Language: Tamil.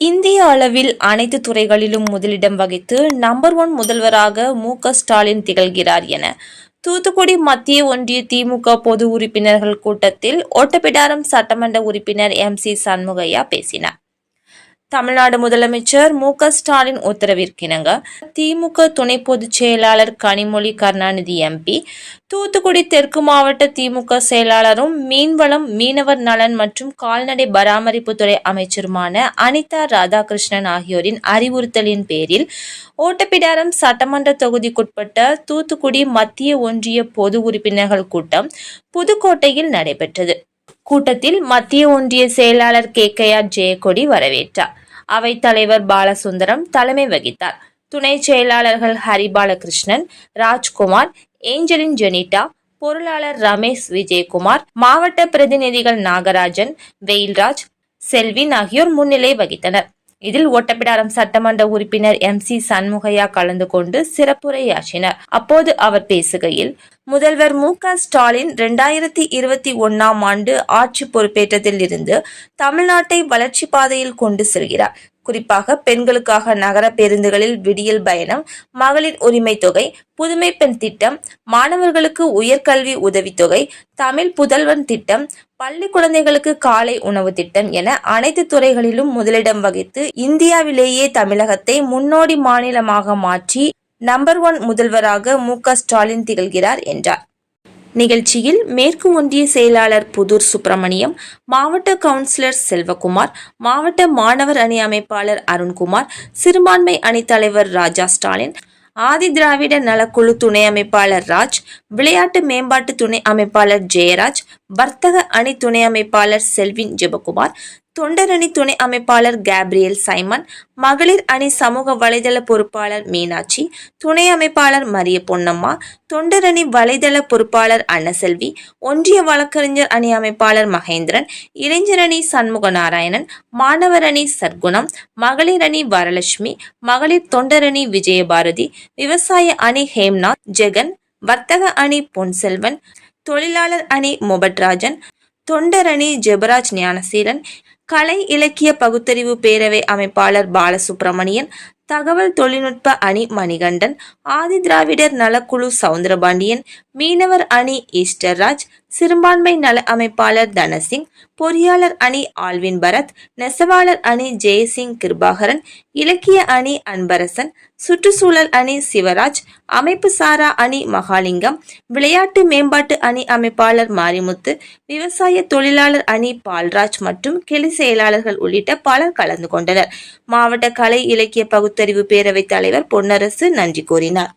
இந்திய அளவில் அனைத்து துறைகளிலும் முதலிடம் வகித்து நம்பர் 1 முதல்வராக மு.க.ஸ்டாலின் திகழ்கிறார் என தூத்துக்குடி மத்திய ஒன்றிய திமுக பொது உறுப்பினர்கள் கூட்டத்தில் ஓட்டப்பிடாரம் சட்டமன்ற உறுப்பினர் MC சண்முகையா பேசினார். தமிழ்நாடு முதலமைச்சர் மு.க.ஸ்டாலின் உத்தரவிற்கிணங்க திமுக துணை பொதுச் செயலாளர் கனிமொழி கருணாநிதி MP, தூத்துக்குடி தெற்கு மாவட்ட திமுக செயலாளரும் மீன்வளம், மீனவர் நலன் மற்றும் கால்நடை பராமரிப்புத்துறை அமைச்சருமான அனிதா ராதாகிருஷ்ணன் ஆகியோரின் அறிவுறுத்தலின் பேரில் ஓட்டப்பிடாரம் சட்டமன்ற தொகுதிக்குட்பட்ட தூத்துக்குடி மத்திய ஒன்றிய பொது உறுப்பினர்கள் கூட்டம் புதுக்கோட்டையில் நடைபெற்றது. கூட்டத்தில் மத்திய ஒன்றிய செயலாளர் KKR ஜெயக்கொடி வரவேற்றார். அவைத் தலைவர் பாலசுந்தரம் தலைமை வகித்தார். துணை செயலாளர்கள் ஹரிபாலகிருஷ்ணன், ராஜ்குமார், ஏஞ்சலின் ஜெனிட்டா, பொருளாளர் ரமேஷ் விஜயகுமார், மாவட்ட பிரதிநிதிகள் நாகராஜன், வெயில்ராஜ், செல்வின் ஆகியோர் முன்னிலை வகித்தனர். இதில் ஓட்டப்பிடாரம் சட்டமன்ற உறுப்பினர் MC சண்முகையா கலந்து கொண்டு சிறப்புரையாற்றினார். அப்போது அவர் பேசுகையில், முதல்வர் மு.க.ஸ்டாலின் 2021ஆம் ஆண்டு ஆட்சி பொறுப்பேற்றதில் இருந்து தமிழ்நாட்டை வளர்ச்சி பாதையில் கொண்டு செல்கிறார். குறிப்பாக பெண்களுக்காக நகர பேருந்துகளில் விடியல் பயணம், மகளிர் உரிமை தொகை, புதுமை பெண் திட்டம், மாணவர்களுக்கு உயர்கல்வி உதவித்தொகை, தமிழ் புதல்வன் திட்டம், பள்ளி குழந்தைகளுக்கு காலை உணவு திட்டம் என அனைத்து துறைகளிலும் முதலிடம் வகித்து இந்தியாவிலேயே தமிழகத்தை முன்னோடி மாநிலமாக மாற்றி நம்பர் 1 முதல்வராக மு.க.ஸ்டாலின் திகழ்கிறார் என்றார். நிகழ்ச்சியில் மேற்கு ஒன்றிய செயலாளர் புதூர் சுப்பிரமணியம், மாவட்ட கவுன்சிலர் செல்வகுமார், மாவட்ட மாணவர் அணி அமைப்பாளர் அருண்குமார், சிறுபான்மை அணி தலைவர் ராஜா ஸ்டாலின், ஆதி திராவிட நலக்குழு துணை அமைப்பாளர் ராஜ், விளையாட்டு மேம்பாட்டு துணை அமைப்பாளர் ஜெயராஜ், வர்த்தக அணி துணை அமைப்பாளர் செல்வின் ஜெபகுமார், தொண்டர் அணி துணை அமைப்பாளர் கேப்ரியல் சைமன், மகளிர் அணி சமூக வலைதள பொறுப்பாளர் மீனாட்சி, துணை அமைப்பாளர் மரிய பொன்னம்மா, தொண்டர் அணி வலைதள பொறுப்பாளர் அன்னசெல்வி, ஒன்றிய வழக்கறிஞர் அணி அமைப்பாளர் மகேந்திரன், இளைஞர் அணி சண்முக நாராயணன், மாணவர் அணி சர்க்குணம், மகளிர் அணி வரலட்சுமி, மகளிர் தொண்டர் அணி விஜயபாரதி, விவசாய அணி ஹேம்நாத் ஜெகன், வர்த்தக அணி பொன்செல்வன், தொழிலாளர் அணி மொபட்ராஜன், தொண்டர் அணி ஜெபராஜ் ஞானசீலன், கலை இலக்கிய பகுத்தறிவு பேரவை அமைப்பாளர் பாலசுப்பிரமணியன், தகவல் தொழில்நுட்ப அணி மணிகண்டன், ஆதி திராவிடர் நலக்குழு சவுந்தரபாண்டியன், மீனவர் அணி ஈஸ்டர்ராஜ், சிறுபான்மை நல அமைப்பாளர் தனசிங், பொறியாளர் அணி ஆல்வின் பரத், நெசவாளர் அணி ஜெயசிங் கிருபாகரன், இலக்கிய அணி அன்பரசன், சுற்றுச்சூழல் அணி சிவராஜ், அமைப்பு சாரா அணி மகாலிங்கம், விளையாட்டு மேம்பாட்டு அணி அமைப்பாளர் மாரிமுத்து, விவசாய தொழிலாளர் அணி பால்ராஜ் மற்றும் கிளை செயலாளர்கள் உள்ளிட்ட பலர் கலந்து கொண்டனர். மாவட்ட கலை இலக்கிய பகுத்தறிவு பேரவை தலைவர் பொன்னரசு நன்றி கூறினார்.